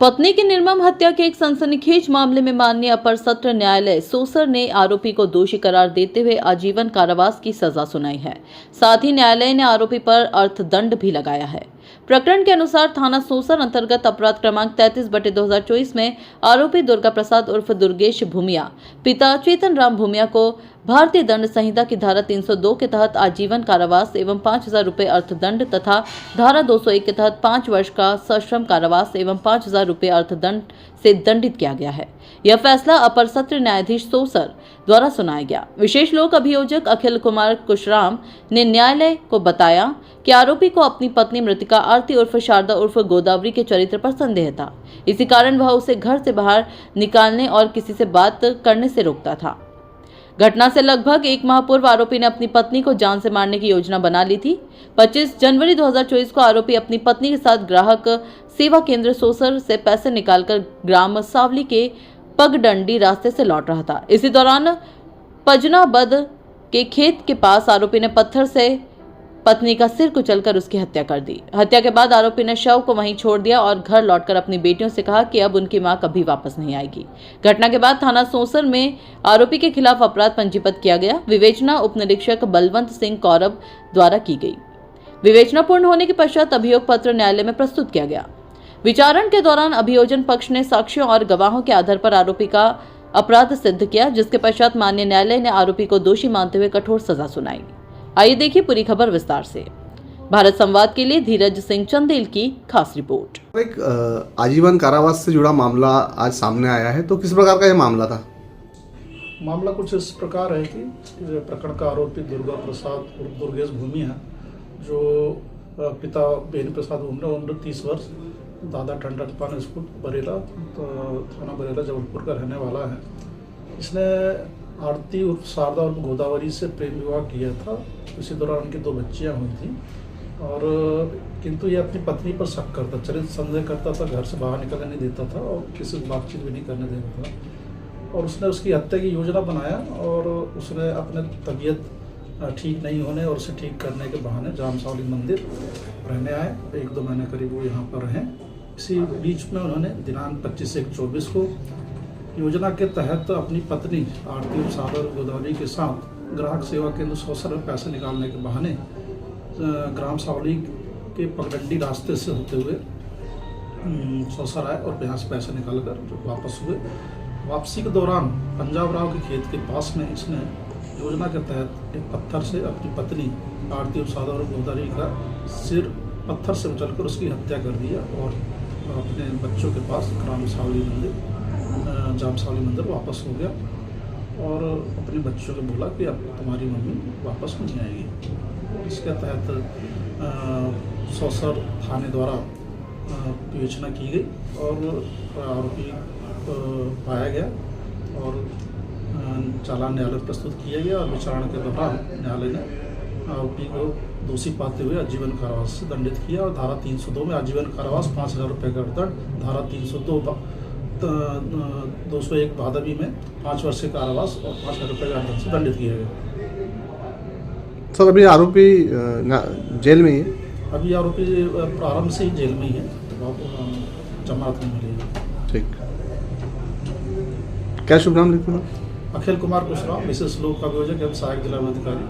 पत्नी की निर्मम हत्या के एक सनसनीखेज मामले में माननीय अपर सत्र न्यायालय सोसर ने आरोपी को दोषी करार देते हुए आजीवन कारावास की सजा सुनाई है। साथ ही न्यायालय ने आरोपी पर अर्थदंड भी लगाया है। प्रकरण के अनुसार थाना सोसर अंतर्गत अपराध क्रमांक 33/2024 में आरोपी दुर्गा प्रसाद उर्फ दुर्गेश भूमिया पिता चेतन राम भूमिया को भारतीय दंड संहिता की धारा 302 के तहत आजीवन कारावास एवं 5,000 रुपये अर्थदंड तथा धारा 201 के तहत 5 वर्ष का सश्रम कारावास एवं 5,000 रुपये अर्थदंड से दंडित किया गया है। यह फैसला अपर सत्र न्यायाधीश सोसर द्वारा सुनाया गया। विशेष लोक अभियोजक अखिल कुमार कुशराम ने न्यायालय को बताया कि आरोपी को अपनी पत्नी मृतिका आरती उर्फ शारदा उर्फ गोदावरी के चरित्र पर संदेह था। इसी कारण वह उसे घर से बाहर निकालने और किसी से बात करने से रोकता था। घटना से लगभग 1 माह पूर्व आरोपी ने अपनी पत्नी को जान से मारने की योजना बना ली थी। 25 जनवरी 2024 को आरोपी अपनी पत्नी के साथ ग्राहक सेवा केंद्र सोसर से पैसे निकालकर ग्राम सावली के पगडंडी रास्ते से लौट रहा था। इसी दौरान पजनाबद के खेत के पास आरोपी ने पत्थर से पत्नी का सिर कुचलकर उसकी हत्या कर दी। हत्या के बाद आरोपी ने शव को वहीं छोड़ दिया और घर लौटकर अपनी बेटियों से कहा कि अब उनकी मां कभी वापस नहीं आएगी। घटना के बाद थाना सोसर में आरोपी के खिलाफ अपराध पंजीबद्ध किया गया। विवेचना उप निरीक्षक बलवंत सिंह कौरव द्वारा की गई। विवेचना पूर्ण होने के पश्चात अभियोग पत्र न्यायालय में प्रस्तुत किया गया। विचारण के दौरान अभियोजन पक्ष ने साक्ष्यों और गवाहों के आधार पर आरोपी का अपराध सिद्ध किया, जिसके पश्चात माननीय न्यायालय ने आरोपी को दोषी मानते हुए कठोर सजा सुनाई। आइए देखिए पूरी खबर विस्तार से। भारत संवाद के लिए धीरज सिंह चंदेल की खास रिपोर्ट। एक आजीवन कारावास से जुड़ा मामला आज सामने आया है, तो किस प्रकार का यह मामला था? मामला कुछ इस प्रकार है कि प्रकरण का आरोपी दुर्गा प्रसाद उर्फ दुर्गेश भूमिया है, जो पिता बेनी प्रसाद उम्र 30 वर्ष, दादा टंडन पान स्कूल बरेला, तो थाना बरेला जबलपुर का रहने वाला है। इसने आरती उर्फ शारदा उर्फ गोदावरी से प्रेम विवाह किया था। इसी दौरान उनकी 2 बच्चियां हुई थी और किंतु ये अपनी पत्नी पर शक करता, चरित्र संदेह करता था, घर से बाहर निकलने नहीं देता था और किसी से बातचीत भी नहीं करने देता था। और उसने उसकी हत्या की योजना बनाया और उसने अपने तबीयत ठीक नहीं होने और उसे ठीक करने के बहाने जामसावली मंदिर रहने आए। 1-2 महीने करीब वो यहाँ पर रहें। इसी बीच में उन्होंने दिनांक 25/1/24 को योजना के तहत अपनी पत्नी आरती और शारदा गोदावरी के साथ ग्राहक सेवा केंद्र सोसर में पैसे निकालने के बहाने ग्राम सावली के पगडंडी रास्ते से होते हुए सोसर आए और यहाँ से पैसे निकालकर जो वापस हुए। वापसी के दौरान पंजाब राव के खेत के पास में इसने योजना के तहत एक पत्थर से अपनी पत्नी आरती और शारदा गोदावरी का सिर पत्थर से उछलकर उसकी हत्या कर दिया और अपने बच्चों के पास ग्राम सावली मंदिर जामसावली मंदिर वापस हो गया और अपने बच्चों को बोला कि अब तुम्हारी मम्मी वापस नहीं आएगी। इसके तहत सोसर थाने द्वारा विवेचना की गई और आरोपी पाया गया और चालान न्यायालय प्रस्तुत किया गया और विचारण के दौरान न्यायालय ने आरोपी को दोषी पाते हुए आजीवन कारावास से दंडित किया और धारा 302 में आजीवन कारावास 5,000 रुपये का दंड, धारा 302 201 भादवी में 5 वर्ष के कारावास और 5,000 रुपये का दंड से दंडित किया गया। सर, अभी आरोपी जेल में ही है? अभी आरोपी प्रारंभ से ही जेल में ही है, तो जमानत नहीं मिलेगी। ठीक, क्या शुभ नाम लिखते हैं? अखिल कुमार कुशराम, विशेष लोक अभियोजक एवं सहायक जिला अधिकारी।